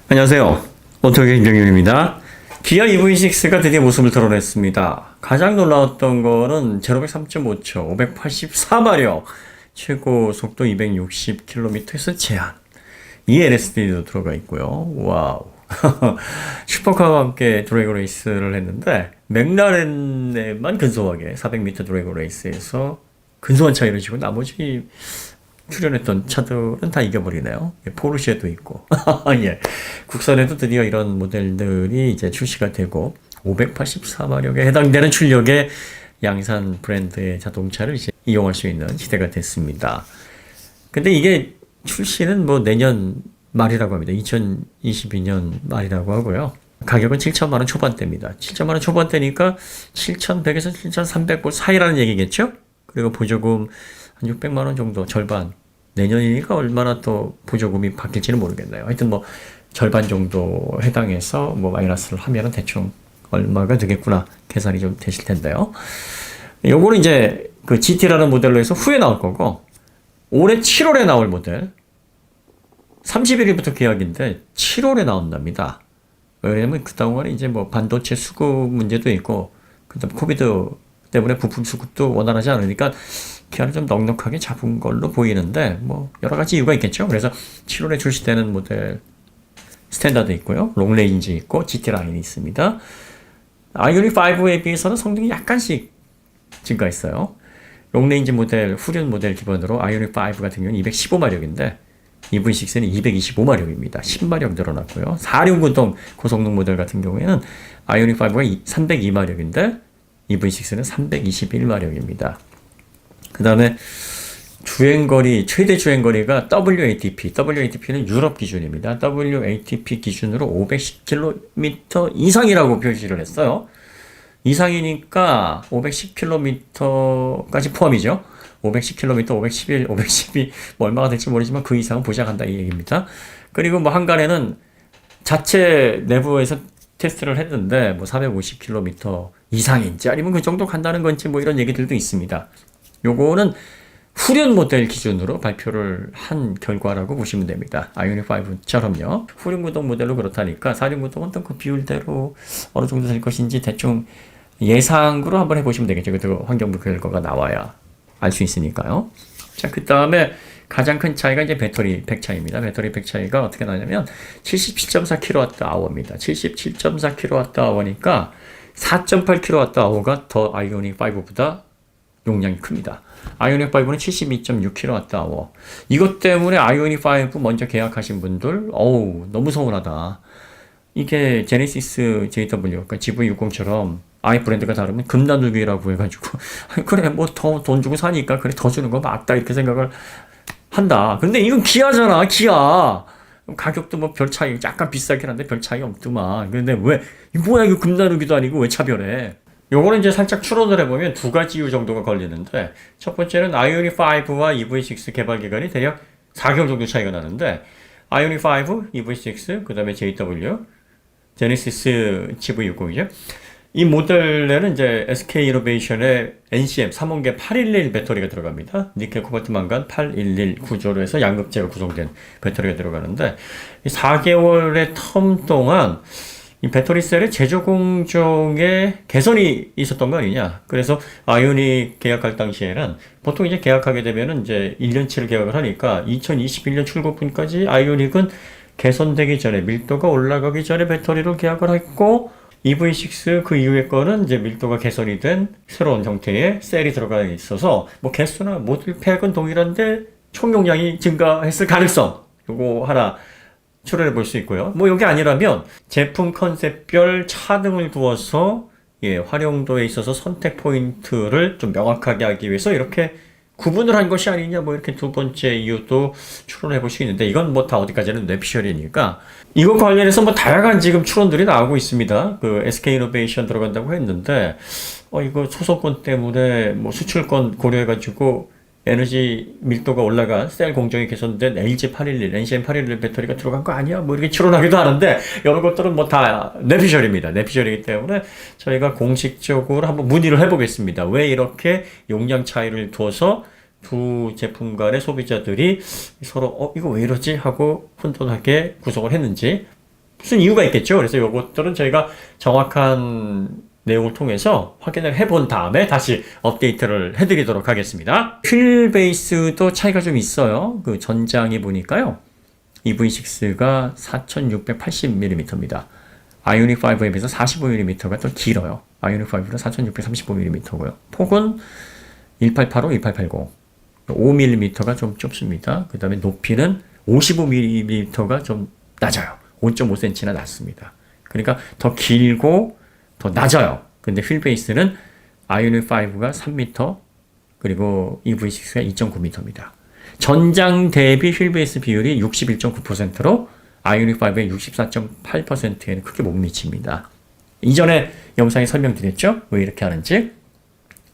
안녕하세요. 오토기 김정윤입니다. 기아 EV6가 드디어 모습을 드러냈습니다. 가장 놀라웠던 거는 제로백 3.5초, 584마력, 최고 속도 260km에서 제한. 이 LSD도 들어가 있고요. 와우. 슈퍼카와 함께 드래그 레이스를 했는데 맥라렌에만 근소하게 400m 드래그 레이스에서 근소한 차이를 지고 나머지 출연했던 차들은 다 이겨버리네요. 예, 포르쉐도 있고. 예. 국산에도 드디어 이런 모델들이 이제 출시가 되고 584마력에 해당되는 출력의 양산 브랜드의 자동차를 이제 이용할 수 있는 시대가 됐습니다. 근데 이게 출시는 뭐 내년 말이라고 합니다. 2022년 말이라고 하고요. 가격은 7천만 원 초반대입니다. 7천만 원 초반대니까 7,100에서 7,300불 사이라는 얘기겠죠? 그리고 보조금 한 600만 원 정도, 절반. 내년이니까 얼마나 또 보조금이 바뀔지는 모르겠네요. 하여튼 뭐 절반 정도 해당해서 뭐 마이너스를 하면은 대충 얼마가 되겠구나 계산이 좀 되실 텐데요. 요거는 이제 그 GT라는 모델로 해서 후에 나올 거고, 올해 7월에 나올 모델 31일부터 계약인데 7월에 나온답니다. 왜냐면 그동안에 이제 뭐 반도체 수급 문제도 있고, 그다음 코비드 때문에 부품 수급도 원활하지 않으니까 기아를 좀 넉넉하게 잡은 걸로 보이는데 뭐 여러 가지 이유가 있겠죠. 그래서 7월에 출시되는 모델 스탠다드 있고요. 롱레인지 있고 GT 라인이 있습니다. 아이오닉 5에 비해서는 성능이 약간씩 증가했어요. 롱레인지 모델, 후륜 모델 기반으로 아이오닉 5 같은 경우는 215마력인데 EV6는 225마력입니다. 10마력 늘어났고요. 4륜구동 고성능 모델 같은 경우에는 아이오닉 5가 302마력인데 EV6는 321마력입니다. 그 다음에 주행거리, 최대 주행거리가 WATP는 유럽 기준입니다. WATP 기준으로 510km 이상이라고 표시를 했어요. 이상이니까 510km까지 포함이죠. 510km, 511, 512, 뭐 얼마가 될지 모르지만 그 이상은 보장한다 이 얘기입니다. 그리고 뭐 한간에는 자체 내부에서 테스트를 했는데 뭐 450km 이상인지 아니면 그 정도 간다는 건지 뭐 이런 얘기들도 있습니다. 요거는 후륜 모델 기준으로 발표를 한 결과라고 보시면 됩니다. 아이오닉 5처럼요. 후륜 구동 모델로 그렇다니까 4륜 구동은 또 그 비율대로 어느 정도 될 것인지 대충 예상으로 한번 해보시면 되겠죠. 그 환경부 결과가 나와야 알 수 있으니까요. 자, 그 다음에 가장 큰 차이가 이제 배터리 팩 차이입니다. 배터리 팩 차이가 어떻게 나냐면 77.4kWh입니다. 77.4kWh니까 4.8kWh가 더 아이오닉 5보다 용량이 큽니다. 아이오닉 5는 72.6kWh. 이것 때문에 아이오닉 5 먼저 계약하신 분들, 어우, 너무 서운하다. 이게 제네시스 JW, 그러니까 GV60처럼 아이 브랜드가 다르면 금나누기라고 해가지고, 그래, 뭐 더 돈 주고 사니까, 그래, 더 주는 거 맞다, 이렇게 생각을 한다. 근데 이건 기아잖아, 기아. 가격도 뭐 별 차이, 약간 비싸긴 한데 별 차이 없더만. 근데 왜, 뭐야, 이거 금나누기도 아니고 왜 차별해? 요거는 이제 살짝 추론을 해보면 두 가지 이유 정도가 걸리는데, 첫 번째는 아이오닉 5와 EV6 개발 기간이 대략 4개월 정도 차이가 나는데, 아이오닉 5, EV6, 그 다음에 JW, 제네시스 GV60이죠. 이 모델에는 이제 SK 이노베이션의 NCM 3원계 811 배터리가 들어갑니다. 니켈 코발트 망간 811 구조로 해서 양극재가 구성된 배터리가 들어가는데, 이 4개월의 텀 동안 이 배터리 셀의 제조 공정에 개선이 있었던 거 아니냐. 그래서 아이오닉 계약할 당시에는 보통 이제 계약하게 되면은 이제 1년치를 계약을 하니까 2021년 출고분까지 아이오닉은 개선되기 전에 밀도가 올라가기 전에 배터리로 계약을 했고, EV6 그 이후의 거는 이제 밀도가 개선이 된 새로운 형태의 셀이 들어가 있어서 뭐 개수나 모듈 팩은 동일한데 총 용량이 증가했을 가능성, 요거 하나 추론해 볼 수 있고요. 뭐 이게 아니라면 제품 컨셉별 차등을 두어서 활용도에 있어서 선택 포인트를 좀 명확하게 하기 위해서 이렇게 구분을 한 것이 아니냐, 뭐 이렇게 두 번째 이유도 추론해 볼 수 있는데, 이건 뭐 다 어디까지는 뇌피셜이니까 이것 관련해서 뭐 다양한 지금 추론들이 나오고 있습니다. 그 SK 이노베이션 들어간다고 했는데 이거 소속권 때문에 뭐 수출권 고려해가지고 에너지 밀도가 올라간 셀 공정이 개선된 LG811, NCM811 배터리가 들어간 거 아니야? 뭐 이렇게 추론하기도 하는데, 이런 것들은 뭐 다 뇌피셜입니다. 뇌피셜이기 때문에 저희가 공식적으로 한번 문의를 해보겠습니다. 왜 이렇게 용량 차이를 둬서 두 제품 간의 소비자들이 서로 이거 왜 이러지? 하고 혼돈하게 구성을 했는지 무슨 이유가 있겠죠. 그래서 이것들은 저희가 정확한 내용을 통해서 확인을 해본 다음에 다시 업데이트를 해드리도록 하겠습니다. 휠 베이스도 차이가 좀 있어요. 그 전장이 보니까요. EV6가 4680mm입니다. 아이오닉 5에 비해서 45mm가 더 길어요. 아이오닉 5는 4635mm고요. 폭은 1885, 1880. 5mm가 좀 좁습니다. 그 다음에 높이는 55mm가 좀 낮아요. 5.5cm나 낮습니다. 그러니까 더 길고 더 낮아요. 근데 휠 베이스는 아이오닉 5가 3m, 그리고 EV6가 2.9m입니다. 전장 대비 휠 베이스 비율이 61.9%로 아이오닉 5의 64.8%에는 크게 못 미칩니다. 이전에 영상에 설명드렸죠? 왜 이렇게 하는지.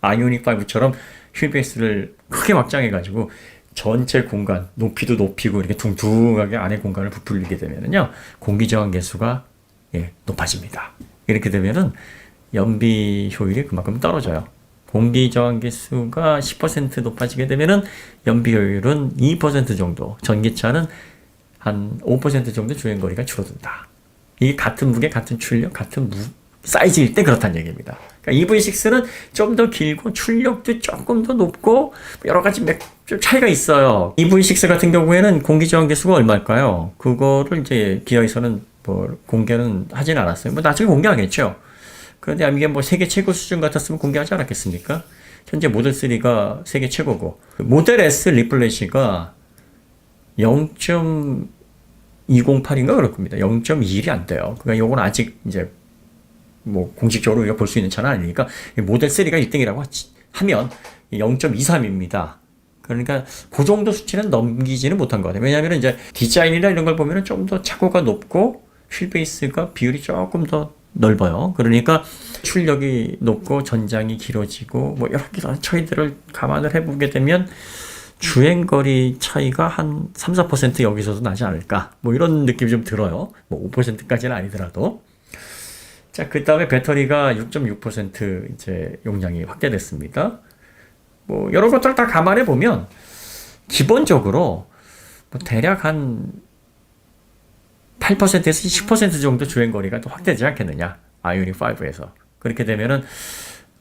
아이오닉 5처럼 휠 베이스를 크게 확장해가지고 전체 공간, 높이도 높이고 이렇게 둥둥하게 안에 공간을 부풀리게 되면은요, 공기 저항 계수가 높아집니다. 이렇게 되면은 연비 효율이 그만큼 떨어져요. 공기 저항 계수가 10% 높아지게 되면은 연비 효율은 2% 정도, 전기차는 한 5% 정도 주행거리가 줄어든다. 이게 같은 무게, 같은 출력, 같은 사이즈일 때 그렇다는 얘기입니다. 그러니까 EV6는 좀 더 길고 출력도 조금 더 높고 여러 가지 좀 차이가 있어요. EV6 같은 경우에는 공기 저항 계수가 얼마일까요? 그거를 이제 기아에서는 뭐 공개는 하진 않았어요. 뭐 나중에 공개하겠죠. 그런데 이게 뭐 세계 최고 수준 같았으면 공개하지 않았겠습니까? 현재 모델 3가 세계 최고고, 모델 S 리플래시가 0.208인가 그럴 겁니다. 0.21이 안 돼요. 그러니까 요건 아직 이제 뭐 공식적으로 우리가 볼 수 있는 차는 아니니까 모델 3가 1등이라고 하면 0.23입니다. 그러니까 그 정도 수치는 넘기지는 못한 것 같아요. 왜냐하면 이제 디자인이나 이런 걸 보면 좀 더 차고가 높고 휠 베이스가 비율이 조금 더 넓어요. 그러니까 출력이 높고 전장이 길어지고 뭐 여러 가지 차이들을 감안을 해보게 되면 주행거리 차이가 한 3, 4% 여기서도 나지 않을까, 뭐 이런 느낌이 좀 들어요. 뭐 5%까지는 아니더라도. 자, 그 다음에 배터리가 6.6% 이제 용량이 확대됐습니다. 뭐 여러 것들을 다 감안해 보면 기본적으로 뭐 대략 한 8%에서 10% 정도 주행거리가 또 확대되지 않겠느냐, 아이오닉 5에서. 그렇게 되면은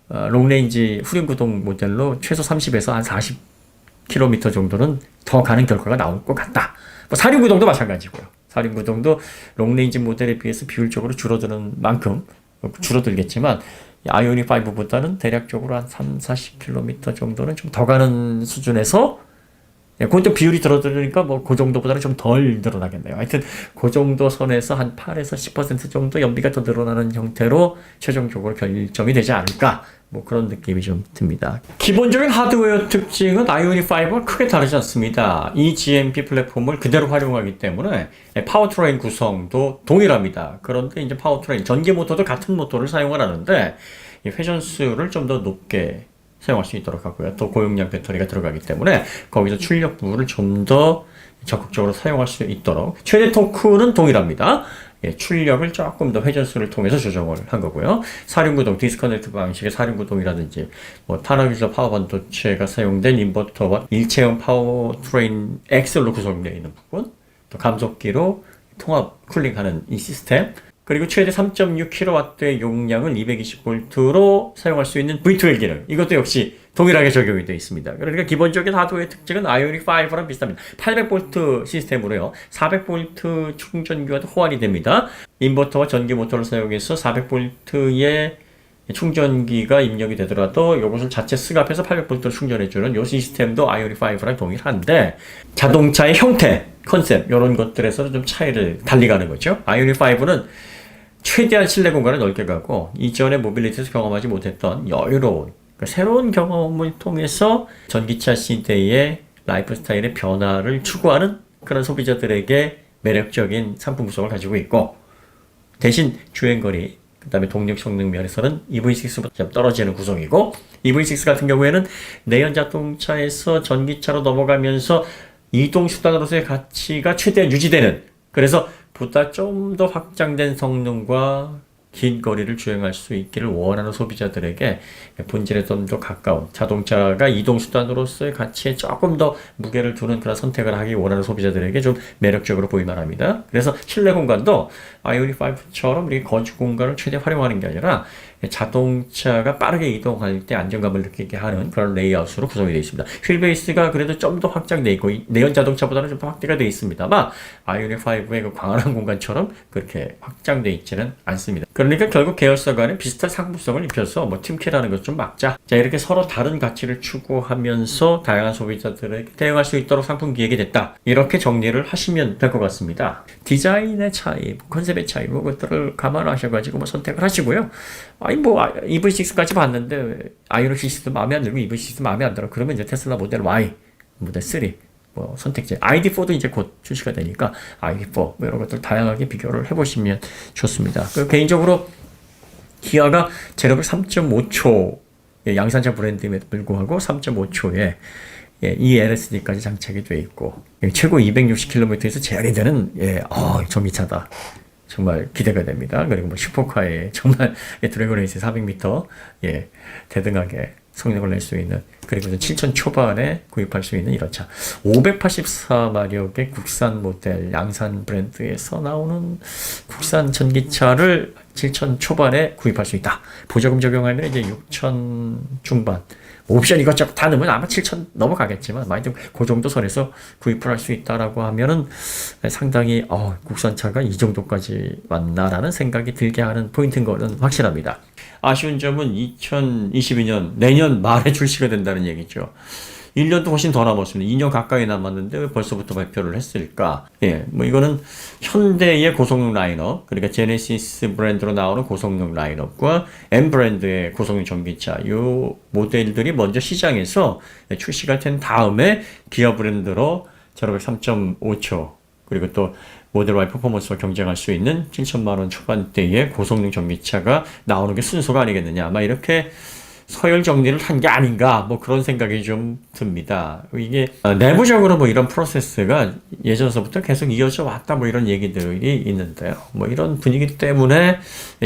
롱레인지 후륜구동 모델로 최소 30에서 한 40km 정도는 더 가는 결과가 나올 것 같다. 뭐 사륜구동도 마찬가지고요. 사륜구동도 롱레인지 모델에 비해서 비율적으로 줄어드는 만큼 줄어들겠지만 아이오닉 5보다는 대략적으로 한 3, 40km 정도는 좀 더 가는 수준에서, 그것도 비율이 줄어들으니까 뭐 그 정도보다는 좀 덜 늘어나겠네요. 하여튼 그 정도 선에서 한 8에서 10% 정도 연비가 더 늘어나는 형태로 최종적으로 결정이 되지 않을까, 뭐 그런 느낌이 좀 듭니다. 기본적인 하드웨어 특징은 아이오닉 5와 크게 다르지 않습니다. 이 GMP 플랫폼을 그대로 활용하기 때문에 파워트레인 구성도 동일합니다. 그런데 이제 파워트레인, 전기 모터도 같은 모터를 사용을 하는데 회전수를 좀 더 높게 사용할 수 있도록 하고요. 또 고용량 배터리가 들어가기 때문에 거기서 출력 부분을 좀 더 적극적으로 사용할 수 있도록, 최대 토크는 동일합니다. 출력을 조금 더 회전수를 통해서 조정을 한 거고요. 사륜구동, 디스커넥트 방식의 사륜구동이라든지 뭐 탄화기술 파워 반도체가 사용된 인버터와 일체형 파워트레인 엑셀로 구성되어 있는 부분, 또 감속기로 통합 쿨링하는 이 시스템, 그리고 최대 3.6kW의 용량을 220V로 사용할 수 있는 V2L 기능, 이것도 역시 동일하게 적용이 되어 있습니다. 그러니까 기본적인 하드웨어 특징은 아이오닉 5랑 비슷합니다. 800V 시스템으로요, 400V 충전기와도 호환이 됩니다. 인버터와 전기 모터를 사용해서 400V의 충전기가 입력이 되더라도 이것을 자체 스갑해서 800V로 충전해주는 이 시스템도 아이오닉 5랑 동일한데, 자동차의 형태, 컨셉 이런 것들에서는 좀 차이를 달리 가는 거죠. 아이오닉 5는 최대한 실내 공간을 넓게 가고 이전에 모빌리티에서 경험하지 못했던 여유로운, 그러니까 새로운 경험을 통해서 전기차 시대의 라이프 스타일의 변화를 추구하는 그런 소비자들에게 매력적인 상품 구성을 가지고 있고, 대신 주행거리, 그 다음에 동력 성능 면에서는 EV6보다 좀 떨어지는 구성이고, EV6 같은 경우에는 내연 자동차에서 전기차로 넘어가면서 이동 수단으로서의 가치가 최대한 유지되는, 그래서 보다 좀 더 확장된 성능과 긴 거리를 주행할 수 있기를 원하는 소비자들에게 본질에 좀 더 가까운 자동차가 이동수단으로서의 가치에 조금 더 무게를 두는 그런 선택을 하기 원하는 소비자들에게 좀 매력적으로 보이만 합니다. 그래서 실내 공간도 아이오닉 5처럼 우리 거주 공간을 최대 활용하는 게 아니라 자동차가 빠르게 이동할 때 안정감을 느끼게 하는 그런 레이아웃으로 구성이 되어 있습니다. 휠 베이스가 그래도 좀 더 확장되어 있고 내연 자동차보다는 좀 더 확대가 되어 있습니다만 아이오닉 5의 그 광활한 공간처럼 그렇게 확장되어 있지는 않습니다. 그러니까 결국 계열사 간에 비슷한 상품성을 입혀서 뭐 팀킬하는 것 좀 막자. 자, 이렇게 서로 다른 가치를 추구하면서 다양한 소비자들에게 대응할 수 있도록 상품 기획이 됐다. 이렇게 정리를 하시면 될 것 같습니다. 디자인의 차이, 컨셉의 차이, 뭐 그것들을 감안하셔가지고 뭐 선택을 하시고요. 아니 뭐 EV6까지 봤는데 아이오닉 6도 마음에 안 들고 EV6도 마음에 안 들어. 그러면 이제 테슬라 모델 Y, 모델 3 뭐 선택지 ID4도 이제 곧 출시가 되니까 ID4 뭐 이런 것들 다양하게 비교를 해보시면 좋습니다. 개인적으로 기아가 제로백 3.5초 양산차 브랜드임에도 불구하고 3.5초에 이 LSD까지 장착이 되어 있고 최고 260km에서 제한이 되는 전기차다. 정말 기대가 됩니다. 그리고 뭐 슈퍼카에 정말 드래곤 레이스 400m 대등하게 성능을 낼 수 있는, 그리고 7천 초반에 구입할 수 있는 이런 차. 584마력의 국산 모델 양산 브랜드에서 나오는 국산 전기차를 7천 초반에 구입할 수 있다. 보조금 적용하면 이제 6천 중반. 옵션 이것저것 다 넣으면 아마 7천 넘어가겠지만 만약 그 정도 선에서 구입을 할 수 있다라고 하면은 상당히 국산차가 이 정도까지 왔나라는 생각이 들게 하는 포인트인 거는 확실합니다. 아쉬운 점은 2022년 내년 말에 출시가 된다는 얘기죠. 1년도 훨씬 더 남았습니다. 2년 가까이 남았는데 왜 벌써부터 발표를 했을까? 뭐 이거는 현대의 고성능 라인업, 그러니까 제네시스 브랜드로 나오는 고성능 라인업과 M 브랜드의 고성능 전기차, 이 모델들이 먼저 시장에서 출시가 된 다음에 기아 브랜드로 제로백 3.5초, 그리고 또 모델 Y 퍼포먼스와 경쟁할 수 있는 7천만 원 초반대의 고성능 전기차가 나오는 게 순서가 아니겠느냐. 아마 이렇게 서열 정리를 한 게 아닌가, 뭐 그런 생각이 좀 듭니다. 이게 내부적으로 뭐 이런 프로세스가 예전서부터 계속 이어져 왔다, 뭐 이런 얘기들이 있는데요. 뭐 이런 분위기 때문에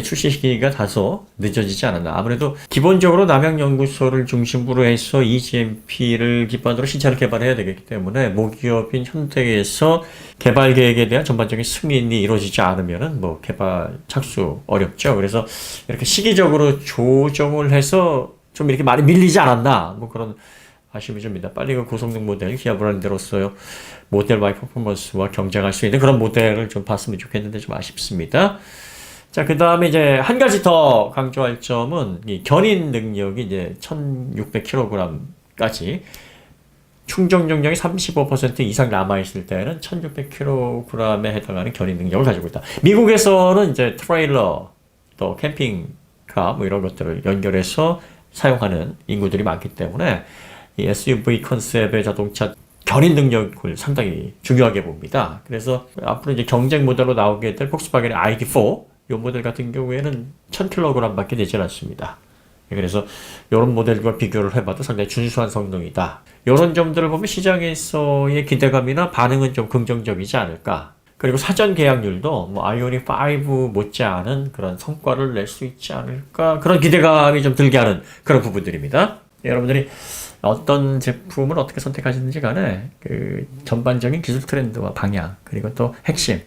출시 시기가 다소 늦어지지 않았나. 아무래도 기본적으로 남양연구소를 중심으로 해서 EGMP를 기반으로 신차를 개발해야 되기 때문에 모기업인 현대에서 개발 계획에 대한 전반적인 승인이 이루어지지 않으면은 뭐 개발 착수 어렵죠. 그래서 이렇게 시기적으로 조정을 해서 좀 이렇게 많이 밀리지 않았나, 뭐 그런 아쉬움이 듭니다. 빨리 그 고성능 모델 기아 브랜드로서 모델 Y 퍼포먼스와 경쟁할 수 있는 그런 모델을 좀 봤으면 좋겠는데 좀 아쉽습니다. 자, 그 다음에 이제 한 가지 더 강조할 점은 이 견인 능력이 이제 1600kg까지 충전 용량이 35% 이상 남아있을 때는 1600kg에 해당하는 견인 능력을 가지고 있다. 미국에서는 이제 트레일러, 또 캠핑카 뭐 이런 것들을 연결해서 사용하는 인구들이 많기 때문에 이 SUV 컨셉의 자동차 견인 능력을 상당히 중요하게 봅니다. 그래서 앞으로 이제 경쟁 모델로 나오게 될 폭스바겐의 ID4, 이 모델 같은 경우에는 1000kg밖에 되지 않습니다. 그래서 이런 모델과 비교를 해봐도 상당히 준수한 성능이다. 이런 점들을 보면 시장에서의 기대감이나 반응은 좀 긍정적이지 않을까. 그리고 사전 계약률도 뭐 아이오닉 5 못지않은 그런 성과를 낼 수 있지 않을까, 그런 기대감이 좀 들게 하는 그런 부분들입니다. 여러분들이 어떤 제품을 어떻게 선택하시는지 간에 그 전반적인 기술 트렌드와 방향, 그리고 또 핵심,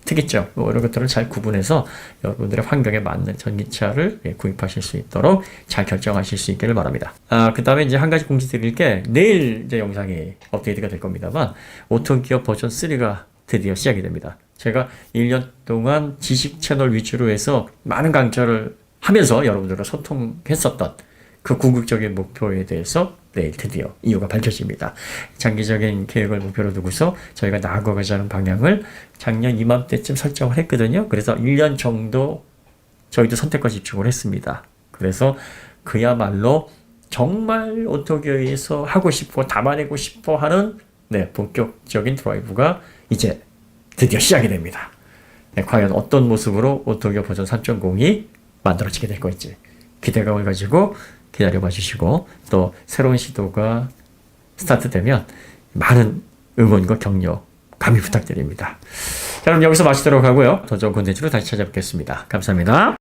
특이점, 뭐 이런 것들을 잘 구분해서 여러분들의 환경에 맞는 전기차를 구입하실 수 있도록 잘 결정하실 수 있기를 바랍니다. 그 다음에 이제 한 가지 공지 드릴 게, 내일 이제 영상이 업데이트가 될 겁니다만 오토기어 버전 3가 드디어 시작이 됩니다. 제가 1년 동안 지식 채널 위주로 해서 많은 강좌를 하면서 여러분들과 소통했었던 그 궁극적인 목표에 대해서 내일 드디어 이유가 밝혀집니다. 장기적인 계획을 목표로 두고서 저희가 나아가고자 하는 방향을 작년 이맘때쯤 설정을 했거든요. 그래서 1년 정도 저희도 선택과 집중을 했습니다. 그래서 그야말로 정말 오토기어에서 하고 싶고 담아내고 싶어 하는 본격적인 드라이브가 이제 드디어 시작이 됩니다. 과연 어떤 모습으로 오토기어 버전 3.0이 만들어지게 될 건지 기대감을 가지고 기다려봐 주시고, 또 새로운 시도가 스타트되면 많은 응원과 격려 감히 부탁드립니다. 자, 그럼 여기서 마치도록 하고요. 더 좋은 콘텐츠로 다시 찾아뵙겠습니다. 감사합니다.